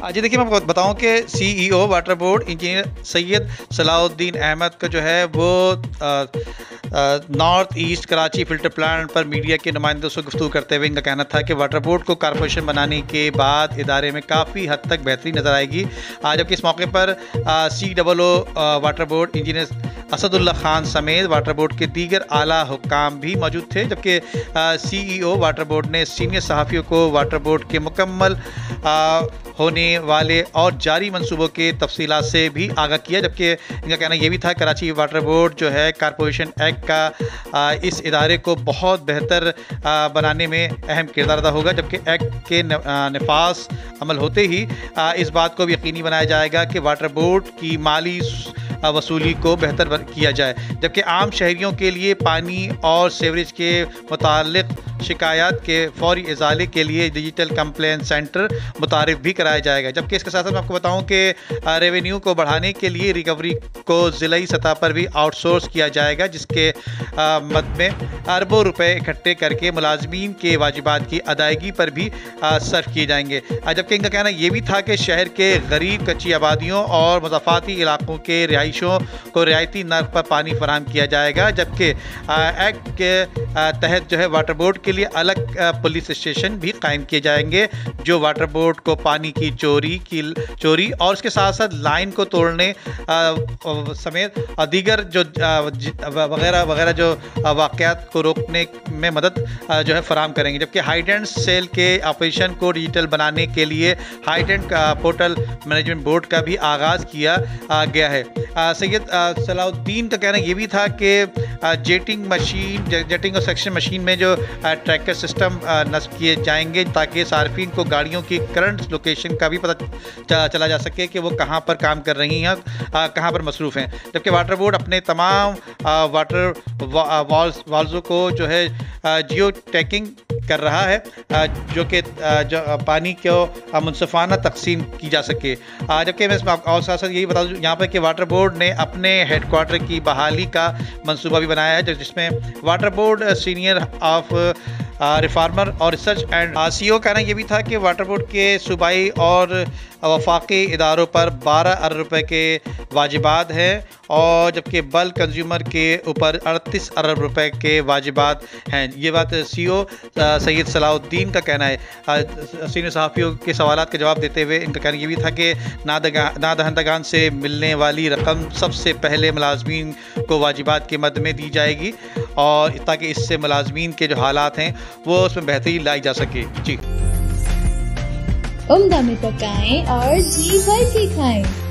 जी देखिए, मैं आपको बताऊं कि CEO water board engineer Syed Salahuddin Ahmed का जो है वो north east Karachi filter plant पर मीडिया के नुमाइंदों से गुफ्तगू करते हुए इनका कहना था कि वाटर बोर्ड को कॉरपोरेशन बनाने के बाद इदारे में काफ़ी हद तक बेहतरी नज़र आएगी। जबकि इस मौके पर COO water board engineer Asadullah Khan समेत वाटर बोर्ड के दीगर आला हुक्काम भी मौजूद थे। जबकि CEO वाटर बोर्ड ने सीनियर सहाफ़ियों को वाटर बोर्ड के मुकम्मल होने वाले और जारी मंसूबों के तफसीलात से भी आगाह किया। जबकि इनका कहना यह भी था कराची वाटर बोर्ड जो है कॉरपोरेशन एक्ट का इस इदारे को बहुत बेहतर बनाने में अहम किरदार अदा होगा। जबकि एक्ट के नफाज अमल होते ही इस बात को भी यकीनी बनाया जाएगा कि वाटर बोर्ड की माली वसूली को बेहतर किया जाए। जबकि आम शहरियों के लिए पानी और सीवरेज के मुताल्लिक़ शिकायत के फौरी इजाले के लिए डिजिटल कंप्लेंट सेंटर मुतारिफ भी कराया जाएगा। जबकि इसके साथ साथ मैं आपको बताऊं कि रेवेन्यू को बढ़ाने के लिए रिकवरी को ज़िलाई सतह पर भी आउटसोर्स किया जाएगा, जिसके मद में अरबों रुपए इकट्ठे करके मुलाजमीन के वाजिबात की अदायगी पर भी सर्फ किए जाएंगे। जबकि इनका कहना यह भी था कि शहर के गरीब कच्ची आबादियों और मुज़ाफ़ाती इलाकों के रिहायशियों को रियायती नर्ख पर पानी फराहम किया जाएगा। जबकि एक्ट के तहत जो है वाटर बोर्ड के लिए अलग पुलिस स्टेशन भी कायम किए जाएंगे, जो वाटर बोर्ड को पानी की चोरी और उसके साथ साथ लाइन को तोड़ने समेत दीगर जो वगैरह जो वाक़यात को रोकने में मदद जो है फराहम करेंगे। जबकि हाइडेंट सेल के ऑपरेशन को डिजिटल बनाने के लिए हाइडेंट पोर्टल मैनेजमेंट बोर्ड का भी आगाज़ किया गया है। सैयद सलाउद्दीन का कहना यह भी था कि जेटिंग और सेक्शन मशीन में जो ट्रैकर सिस्टम नस्ब किए जाएंगे ताकि सार्फिन को गाड़ियों की करंट लोकेशन का भी पता चला जा सके कि वो कहाँ पर काम कर रही हैं, कहाँ पर मसरूफ़ हैं। जबकि वाटर बोर्ड अपने तमाम वाटर वाल्वों को जो है जियो टैगिंग कर रहा है, जो कि पानी को मुनसिफाना तकसीम की जा सके। जबकि मैं और साथ साथ यही बता दूँ यहाँ पर कि वाटर बोर्ड ने अपने हेडक्वार्टर की बहाली का मंसूबा भी बनाया है, जिसमें water board senior of reformer और रिसर्च एंड CEO कहना यह भी था कि वाटर बोर्ड के सूबाई और वफाकी इदारों पर 12 अरब रुपए के वाजिबात हैं, और जबकि बल्क कंज्यूमर के ऊपर 38 अरब रुपए के वाजिबात हैं। ये बात CEO सैयद सलाउद्दीन का कहना है। सीनियर सहाफ़ियों के सवालात का जवाब देते हुए इनका कहना ये भी था कि नादहंदगान से मिलने वाली रकम सबसे पहले मुलाजमीन को वाजिबात के मद में दी जाएगी, और ताकि इससे मुलाजमीन के जो हालात हैं वो उसमें बेहतरी लाई जा सके। जी, उम्दा में पकाएं और जी भर के खाएं।